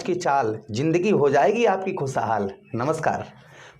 की चाल, जिंदगी हो जाएगी आपकी खुशहाल। नमस्कार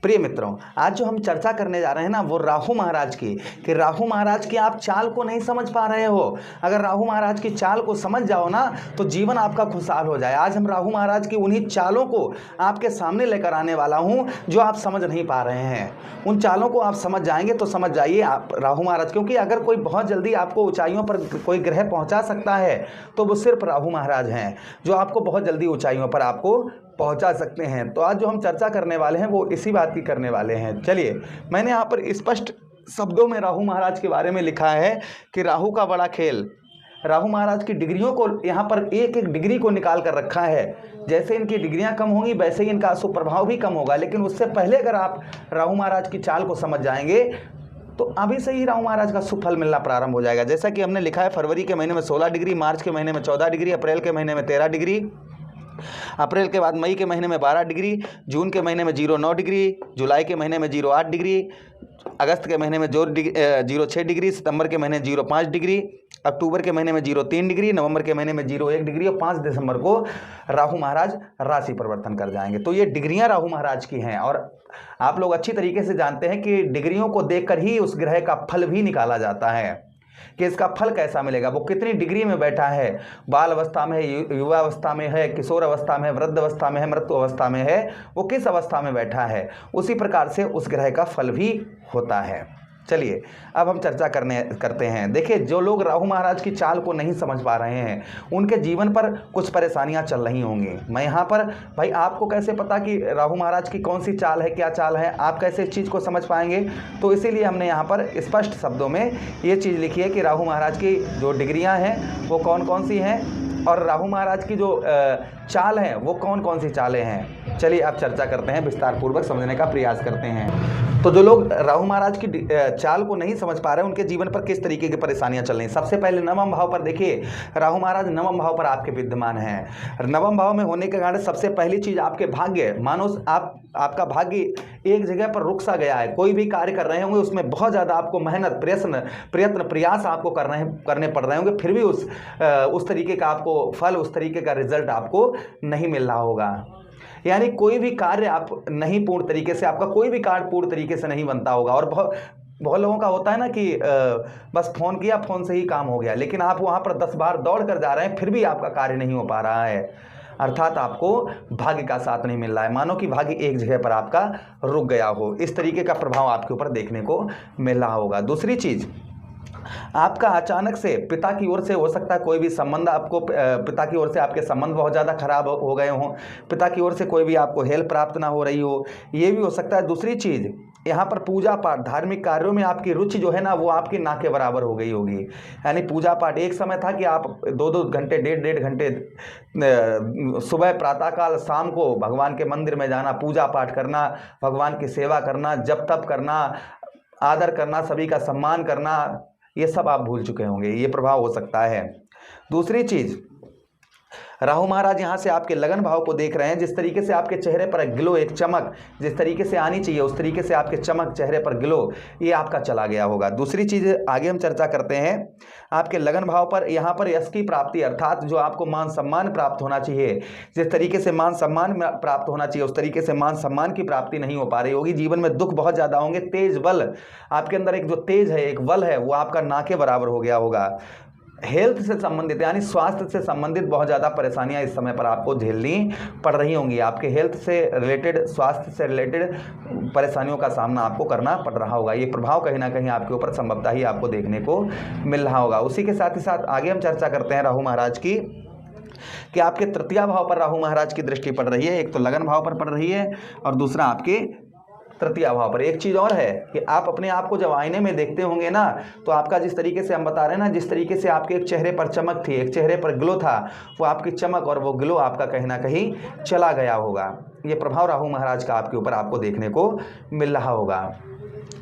प्रिय मित्रों, आज जो हम चर्चा करने जा रहे हैं ना, वो राहु महाराज की, कि राहु महाराज की आप चाल को नहीं समझ पा रहे हो। अगर राहु महाराज की चाल को समझ जाओ ना, तो जीवन आपका खुशहाल हो जाए। आज हम राहु महाराज की उन्हीं चालों को आपके सामने लेकर आने वाला हूं जो आप समझ नहीं पा रहे हैं। उन चालों को आप समझ जाएंगे तो समझ जाइए आप राहु महाराज, क्योंकि अगर कोई बहुत जल्दी आपको ऊंचाइयों पर कोई ग्रह पहुंचा सकता है तो वो सिर्फ राहु महाराज हैं, जो आपको बहुत जल्दी ऊंचाइयों पर आपको पहुंचा सकते हैं। तो आज जो हम चर्चा करने वाले हैं वो इसी बात की करने वाले हैं। चलिए, मैंने यहाँ पर स्पष्ट शब्दों में राहु महाराज के बारे में लिखा है कि राहु का बड़ा खेल। राहु महाराज की डिग्रियों को यहाँ पर एक एक डिग्री को निकाल कर रखा है। जैसे इनकी डिग्रियां कम होंगी वैसे ही इनका सुप्रभाव भी कम होगा। लेकिन उससे पहले अगर आप राहु महाराज की चाल को समझ जाएंगे तो अभी से ही राहु महाराज का सुफल मिलना प्रारंभ हो जाएगा। जैसा कि हमने लिखा है, फरवरी के महीने में 16 डिग्री, मार्च के महीने में 14 डिग्री, अप्रैल के महीने में 13 डिग्री, अप्रैल के बाद मई के महीने में 12 डिग्री, जून के महीने में 0.9 डिग्री, जुलाई के महीने में 0.8 डिग्री, अगस्त के महीने में 0.6 डिग्री, सितंबर के महीने 0.5 डिग्री, अक्टूबर के महीने में 0.3 डिग्री, नवंबर के महीने में 0.1 डिग्री और 5 दिसंबर को राहु महाराज राशि परिवर्तन कर जाएंगे। तो ये डिग्रियां राहु महाराज की हैं और आप लोग अच्छी तरीके से जानते हैं कि डिग्रियों को देखकर ही उस ग्रह का फल भी निकाला जाता है कि इसका फल कैसा मिलेगा, वो कितनी डिग्री में बैठा है, बाल अवस्था में है, युवा अवस्था में है, किशोर अवस्था में है, वृद्ध अवस्था में है, मृत्यु अवस्था में है, वो किस अवस्था में बैठा है, उसी प्रकार से उस ग्रह का फल भी होता है। चलिए अब हम चर्चा करते हैं। देखिए, जो लोग राहु महाराज की चाल को नहीं समझ पा रहे हैं उनके जीवन पर कुछ परेशानियां चल रही होंगी। मैं यहाँ पर भाई आपको कैसे पता कि राहु महाराज की कौन सी चाल है, क्या चाल है, आप कैसे इस चीज़ को समझ पाएंगे? तो इसीलिए हमने यहाँ पर स्पष्ट शब्दों में ये चीज़ लिखी है कि राहु महाराज की जो डिग्रियाँ हैं वो कौन कौन सी हैं और राहु महाराज की जो चाल हैं वो कौन कौन सी चालें हैं। चलिए अब चर्चा करते हैं, विस्तार पूर्वक समझने का प्रयास करते हैं। तो जो लोग राहु महाराज की चाल को नहीं समझ पा रहे हैं उनके जीवन पर किस तरीके की परेशानियां चल रही हैं। सबसे पहले नवम भाव पर देखिए, राहु महाराज नवम भाव पर आपके विद्यमान हैं। नवम भाव में होने के कारण सबसे पहली चीज आपके भाग्य, मानो आपका भाग्य एक जगह पर रुक सा गया है। कोई भी कार्य कर रहे होंगे उसमें बहुत ज़्यादा आपको मेहनत, प्रयत्न प्रयास आपको करने पड़ रहे होंगे, फिर भी उस तरीके का आपको फल, उस तरीके का रिजल्ट आपको नहीं मिल रहा होगा। यानी कोई भी कार्य आप नहीं पूर्ण तरीके से, आपका कोई भी कार्य पूर्ण तरीके से नहीं बनता होगा। और बहुत लोगों का होता है ना कि बस फ़ोन किया, फ़ोन से ही काम हो गया, लेकिन आप वहाँ पर 10 बार दौड़ कर जा रहे हैं फिर भी आपका कार्य नहीं हो पा रहा है। अर्थात आपको भाग्य का साथ नहीं मिल रहा है, मानो कि भाग्य एक जगह पर आपका रुक गया हो। इस तरीके का प्रभाव आपके ऊपर देखने को मिल रहा होगा। दूसरी चीज़, आपका अचानक से पिता की ओर से हो सकता है कोई भी संबंध, आपको पिता की ओर से आपके संबंध बहुत ज़्यादा खराब हो गए हों, पिता की ओर से कोई भी आपको हेल्प प्राप्त ना हो रही हो, ये भी हो सकता है। दूसरी चीज़, यहाँ पर पूजा पाठ, धार्मिक कार्यों में आपकी रुचि जो है ना वो आपकी ना के बराबर हो गई होगी। यानी पूजा पाठ, एक समय था कि आप 2-2 घंटे, 1.5 घंटे सुबह प्रातःकाल, शाम को भगवान के मंदिर में जाना, पूजा पाठ करना, भगवान की सेवा करना, जप तप करना, आदर करना, सभी का सम्मान करना, ये सब आप भूल चुके होंगे। ये प्रभाव हो सकता है। दूसरी चीज़, राहु महाराज यहाँ से आपके लगन भाव को देख रहे हैं। जिस तरीके से आपके चेहरे पर एक ग्लो, एक चमक जिस तरीके से आनी चाहिए उस तरीके से आपके चमक, चेहरे पर ग्लो, ये आपका चला गया होगा। दूसरी चीज़ आगे हम चर्चा करते हैं, आपके लगन भाव पर यहाँ पर यश की प्राप्ति, अर्थात जो आपको मान सम्मान प्राप्त होना चाहिए, जिस तरीके से मान सम्मान प्राप्त होना चाहिए उस तरीके से मान सम्मान की प्राप्ति नहीं हो पा रही होगी। जीवन में दुख बहुत ज़्यादा होंगे। तेज बल, आपके अंदर एक जो तेज है, एक बल है, वो आपका ना के बराबर हो गया होगा। हेल्थ से संबंधित यानी स्वास्थ्य से संबंधित बहुत ज़्यादा परेशानियां इस समय पर आपको झेलनी पड़ रही होंगी। आपके हेल्थ से रिलेटेड, स्वास्थ्य से रिलेटेड परेशानियों का सामना आपको करना पड़ रहा होगा। ये प्रभाव कहीं ना कहीं आपके ऊपर संभवतः ही आपको देखने को मिल रहा होगा। उसी के साथ ही साथ आगे हम चर्चा करते हैं राहु महाराज की, कि आपके तृतीय भाव पर राहु महाराज की दृष्टि पड़ रही है। एक तो लगन भाव पर पड़ रही है और दूसरा आपके तृतीय भाव पर। एक चीज़ और है कि आप अपने आप को जब आईने में देखते होंगे ना, तो आपका जिस तरीके से हम बता रहे हैं ना, जिस तरीके से आपके एक चेहरे पर चमक थी, एक चेहरे पर ग्लो था, वो आपकी चमक और वो ग्लो आपका कहीं ना कहीं चला गया होगा। ये प्रभाव राहु महाराज का आपके ऊपर आपको देखने को मिल रहा होगा।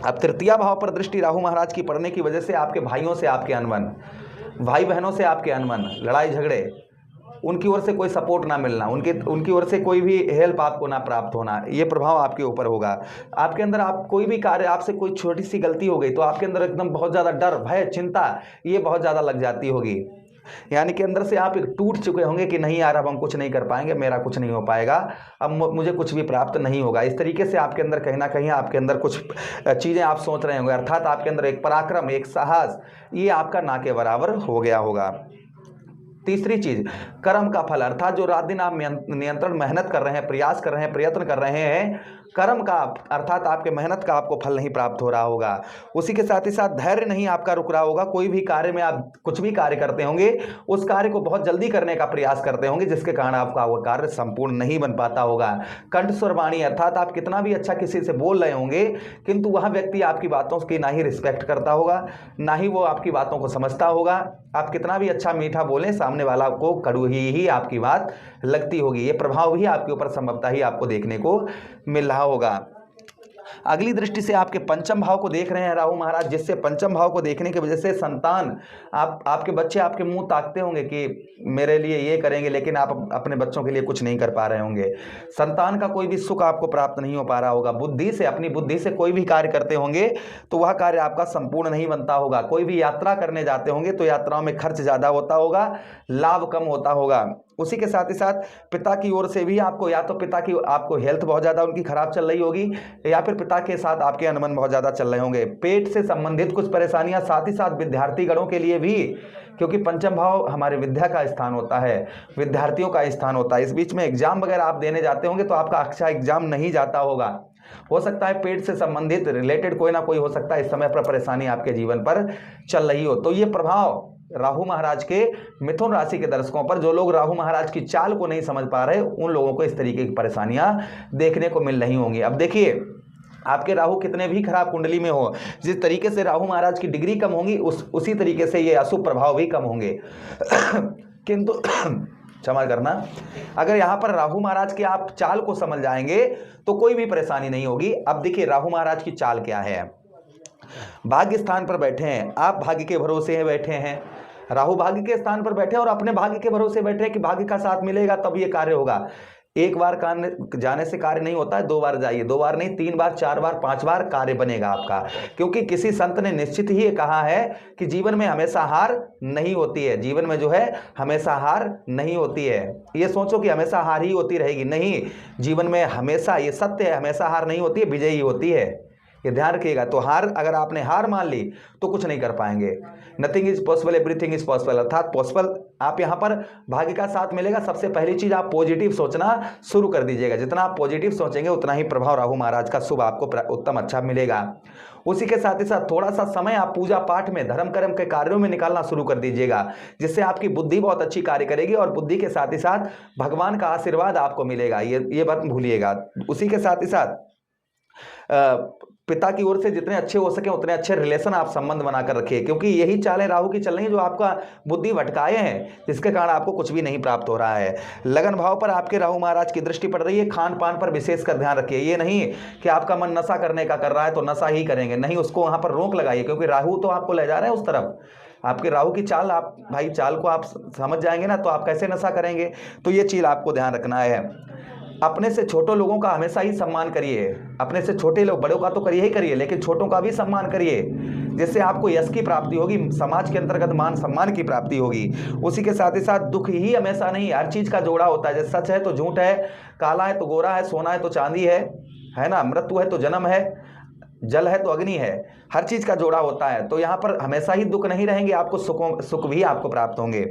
अब तृतीय भाव पर दृष्टि राहु महाराज की पड़ने की वजह से आपके भाइयों से आपके अनबन, भाई बहनों से आपके अनबन, लड़ाई झगड़े, उनकी ओर से कोई सपोर्ट ना मिलना, उनकी ओर से कोई भी हेल्प आपको ना प्राप्त होना, ये प्रभाव आपके ऊपर होगा। आपके अंदर आप कोई भी कार्य, आपसे कोई छोटी सी गलती हो गई तो आपके अंदर एकदम बहुत ज़्यादा डर, भय, चिंता, ये बहुत ज़्यादा लग जाती होगी। यानी कि अंदर से आप एक टूट चुके होंगे कि नहीं यार अब हम कुछ नहीं कर पाएंगे, मेरा कुछ नहीं हो पाएगा, अब मुझे कुछ भी प्राप्त नहीं होगा। इस तरीके से आपके अंदर कहीं ना कहीं आपके अंदर कुछ चीज़ें आप सोच रहे होंगे, अर्थात आपके अंदर एक पराक्रम, एक साहस, ये आपका ना के बराबर हो गया होगा। तीसरी चीज, कर्म का फल, अर्थात जो रात दिन आप नियंत्रण मेहनत कर रहे हैं, प्रयास कर रहे हैं, प्रयत्न कर रहे हैं, कर्म का अर्थात आपके मेहनत का आपको फल नहीं प्राप्त हो रहा होगा। उसी के साथ ही साथ धैर्य नहीं आपका रुक रहा होगा। कोई भी कार्य में आप कुछ भी कार्य करते होंगे, उस कार्य को बहुत जल्दी करने का प्रयास करते होंगे, जिसके कारण आपका वो कार्य संपूर्ण नहीं बन पाता होगा। कंठस्वर वाणी, अर्थात आप कितना भी अच्छा किसी से बोल रहे होंगे, किंतु वह व्यक्ति आपकी बातों की ना ही रिस्पेक्ट करता होगा, ना ही वो आपकी बातों को समझता होगा। आप कितना भी अच्छा मीठा बोलें, सामने वाला को कड़वी ही आपकी बात लगती होगी। ये प्रभाव भी आपके ऊपर संभवतः ही आपको देखने को मिल रहा होगा। अगली दृष्टि से आपके पंचम भाव को देख रहे हैं राहु महाराज, जिससे पंचम भाव को देखने की वजह से संतान, आपके बच्चे आपके मुंह ताकते होंगे कि मेरे लिए ये करेंगे, लेकिन आप अपने बच्चों के लिए कुछ नहीं कर पा रहे होंगे। संतान का कोई भी सुख आपको प्राप्त नहीं हो पा रहा होगा। बुद्धि से, अपनी बुद्धि से कोई भी कार्य करते होंगे तो वह कार्य आपका संपूर्ण नहीं बनता होगा। कोई भी यात्रा करने जाते होंगे तो यात्राओं में खर्च ज्यादा होता होगा, लाभ कम होता होगा। उसी के साथ ही साथ पिता की ओर से भी आपको, या तो पिता की आपको हेल्थ बहुत ज़्यादा उनकी खराब चल रही होगी, या फिर पिता के साथ आपके अनबन बहुत ज़्यादा चल रहे होंगे। पेट से संबंधित कुछ परेशानियां, साथ ही साथ विद्यार्थी गणों के लिए भी, क्योंकि पंचम भाव हमारे विद्या का स्थान होता है, विद्यार्थियों का स्थान होता है। इस बीच में एग्जाम वगैरह आप देने जाते होंगे तो आपका अच्छा एग्जाम नहीं जाता होगा। हो सकता है पेट से संबंधित रिलेटेड कोई ना कोई हो सकता है इस समय पर परेशानी आपके जीवन पर चल रही हो। तो ये प्रभाव राहु महाराज के मिथुन राशि के दर्शकों पर, जो लोग राहु महाराज की चाल को नहीं समझ पा रहे, उन लोगों को इस तरीके की परेशानियां देखने को मिल रही होंगी। अब देखिए, आपके राहु कितने भी खराब कुंडली में हो, जिस तरीके से राहु महाराज की डिग्री कम होंगी, उसी तरीके से ये अशुभ प्रभाव भी कम होंगे। किंतु क्षमा करना, अगर यहाँ पर राहु महाराज की आप चाल को समझ जाएंगे तो कोई भी परेशानी नहीं होगी। अब देखिए राहु महाराज की चाल क्या है। भाग्य स्थान पर बैठे हैं, आप भाग्य के भरोसे बैठे हैं। राहु भाग्य के स्थान पर बैठे और अपने भाग्य के भरोसे बैठे हैं कि भाग्य का साथ मिलेगा तब ये कार्य होगा। एक बार जाने से कार्य नहीं होता है, 2 बार जाइए, 2 बार नहीं, 3 बार, 4 बार, 5 बार कार्य बनेगा आपका। क्योंकि किसी संत ने निश्चित ही कहा है कि जीवन में हमेशा हार नहीं होती है, जीवन में जो है हमेशा हार नहीं होती है। ये सोचो कि हमेशा हार ही होती रहेगी, नहीं, जीवन में हमेशा, ये सत्य है, हमेशा हार नहीं होती है, विजयी होती है, ये ध्यान रखिएगा। तो अगर आपने हार मान ली तो कुछ नहीं कर पाएंगे। Nothing is possible, everything is possible, अर्थात पॉसिबल आप यहाँ पर भाग्य का साथ मिलेगा। सबसे पहली चीज, आप पॉजिटिव सोचना शुरू कर दीजिएगा। जितना आप पॉजिटिव सोचेंगे उतना ही प्रभाव राहु महाराज का शुभ आपको उत्तम अच्छा मिलेगा। उसी के साथ ही साथ थोड़ा सा समय आप पूजा पाठ में, धर्म कर्म के कार्यों में निकालना शुरू कर दीजिएगा, जिससे आपकी बुद्धि बहुत अच्छी कार्य करेगी और बुद्धि के साथ ही साथ भगवान का आशीर्वाद आपको मिलेगा, ये बात भूलिएगा। उसी के साथ ही साथ पिता की ओर से जितने अच्छे हो सके उतने अच्छे रिलेशन आप संबंध बनाकर रखिए, क्योंकि यही चालें राहु की चल रही हैं जो आपका बुद्धि भटकाए हैं, जिसके कारण आपको कुछ भी नहीं प्राप्त हो रहा है। लगन भाव पर आपके राहु महाराज की दृष्टि पड़ रही है। खान पान पर विशेषकर ध्यान रखिए। ये नहीं कि आपका मन नशा करने का कर रहा है तो नशा ही करेंगे, नहीं, उसको वहां पर रोक लगाइए, क्योंकि राहु तो आपको ले जा रहे हैं उस तरफ। आपके राहु की चाल, आप भाई चाल को आप समझ जाएंगे ना तो आप कैसे नशा करेंगे। तो ये चीज आपको ध्यान रखना है। अपने से छोटों लोगों का हमेशा ही सम्मान करिए। अपने से छोटे लोग, बड़ों का तो करिए ही करिए, लेकिन छोटों का भी सम्मान करिए, जिससे आपको यश की प्राप्ति होगी, समाज के अंतर्गत मान सम्मान की प्राप्ति होगी। उसी के साथ ही साथ दुख ही हमेशा नहीं, हर चीज का जोड़ा होता है। जैसे सच है तो झूठ है, काला है तो गोरा है, सोना है तो चांदी है ना, मृत्यु है तो जन्म है, जल है तो अग्नि है, हर चीज का जोड़ा होता है। तो यहाँ पर हमेशा ही दुख नहीं रहेंगे, आपको सुख भी आपको प्राप्त होंगे।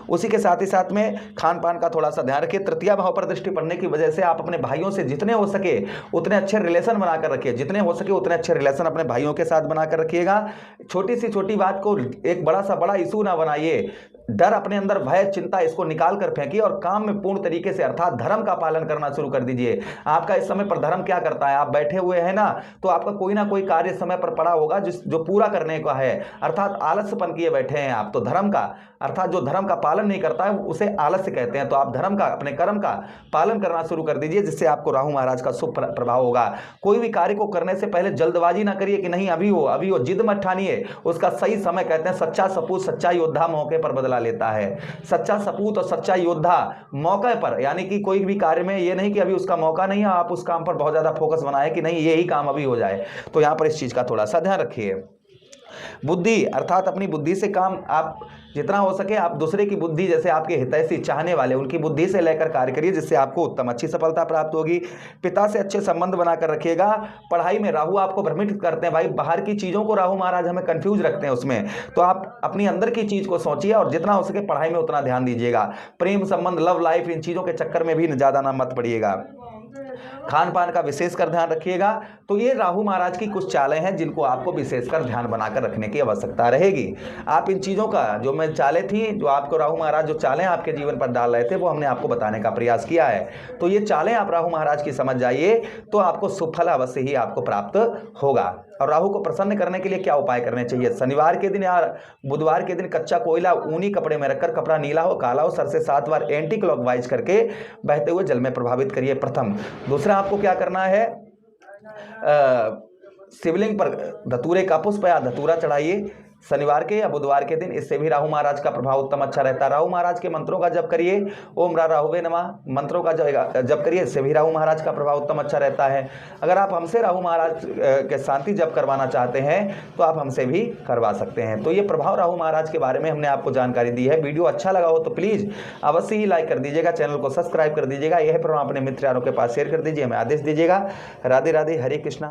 उसी के साथ ही साथ में खान पान का थोड़ा सा ध्यान रखिए। तृतीय भाव पर दृष्टि पड़ने की वजह से आप अपने भाइयों से जितने हो सके उतने अच्छे रिलेशन बनाकर रखिए, जितने हो सके उतने अच्छे रिलेशन अपने भाइयों के साथ बनाकर रखिएगा। छोटी सी छोटी बात को एक बड़ा सा बड़ा इशू ना बनाइए। डर, अपने अंदर भय, चिंता, इसको निकाल कर फेंकिए और काम में पूर्ण तरीके से, अर्थात धर्म का पालन करना शुरू कर दीजिए। आपका इस समय पर धर्म क्या करता है, आप बैठे हुए हैं ना, तो आपका कोई ना कोई कार्य समय पर पड़ा होगा जो पूरा करने का है, अर्थात आलस्यपन किए बैठे हैं आप। तो धर्म का, अर्थात जो धर्म का पालन नहीं करता है उसे आलस्य कहते हैं। तो आप धर्म का, अपने कर्म का पालन करना शुरू कर दीजिए, जिससे आपको राहु महाराज का शुभ प्रभाव होगा। कोई भी कार्य को करने से पहले जल्दबाजी ना करिए कि नहीं अभी हो, जिद मत ठानिए। उसका सही समय, कहते हैं सच्चा सपूत, सच्चा योद्धा मौके पर बदला लेता है। सच्चा सपूत और सच्चा योद्धा मौके पर, यानी कि कोई भी कार्य में ये नहीं कि अभी उसका मौका नहीं है, आप उस काम पर बहुत ज्यादा फोकस बनाए कि नहीं यही काम अभी हो जाए। तो यहां पर इस चीज का थोड़ा सा ध्यान रखिए। बुद्धि अर्थात अपनी बुद्धि से काम आप जितना हो सके आप दूसरे की बुद्धि, जैसे आपके हितैषी चाहने वाले उनकी बुद्धि से लेकर कार्य करिए, जिससे आपको उत्तम अच्छी सफलता प्राप्त होगी। पिता से अच्छे संबंध बनाकर रखिएगा। पढ़ाई में राहु आपको भ्रमित करते हैं भाई, बाहर की चीज़ों को राहु महाराज हमें कंफ्यूज रखते हैं उसमें, तो आप अपनी अंदर की चीज़ को सोचिए और जितना हो सके पढ़ाई में उतना ध्यान दीजिएगा। प्रेम संबंध, लव लाइफ, इन चीज़ों के चक्कर में भी ज़्यादा ना मत पड़िएगा। खान पान का विशेषकर ध्यान रखिएगा। तो ये राहु महाराज की कुछ चालें हैं जिनको आपको विशेषकर ध्यान बनाकर रखने की आवश्यकता रहेगी। आप इन चीज़ों का जो मैं चालें थी, जो आपको राहु महाराज जो चालें आपके जीवन पर डाल रहे थे, वो हमने आपको बताने का प्रयास किया है। तो ये चालें आप राहु महाराज की समझ जाइए, तो आपको सुफल अवश्य ही आपको प्राप्त होगा। और राहु को प्रसन्न करने के लिए क्या उपाय करने चाहिए? शनिवार के दिन या बुधवार के दिन कच्चा कोयला ऊनी कपड़े में रखकर, कपड़ा नीला हो काला हो, सर से 7 बार एंटी क्लॉकवाइज करके बहते हुए जल में प्रभावित करिए, प्रथम। दूसरा आपको क्या करना है, शिवलिंग पर धतूरे का पुष्प या धतूरा चढ़ाइए शनिवार के या बुधवार के दिन। इससे भी राहु महाराज का प्रभाव उत्तम अच्छा रहता है। राहु महाराज के मंत्रों का जप करिए, ओम राहुवे नमः मंत्रों का जप करिए, इससे भी राहु महाराज का प्रभाव उत्तम अच्छा रहता है। अगर आप हमसे राहु महाराज के शांति जप करवाना चाहते हैं तो आप हमसे भी करवा सकते हैं। तो ये प्रभाव राहु महाराज के बारे में हमने आपको जानकारी दी है। वीडियो अच्छा लगा हो तो प्लीज़ अवश्य ही लाइक कर दीजिएगा, चैनल को सब्सक्राइब कर दीजिएगा। यह प्रभाव अपने मित्र यारों के पास शेयर कर दीजिए, हमें आदेश दीजिएगा। राधे राधे, हरे कृष्णा।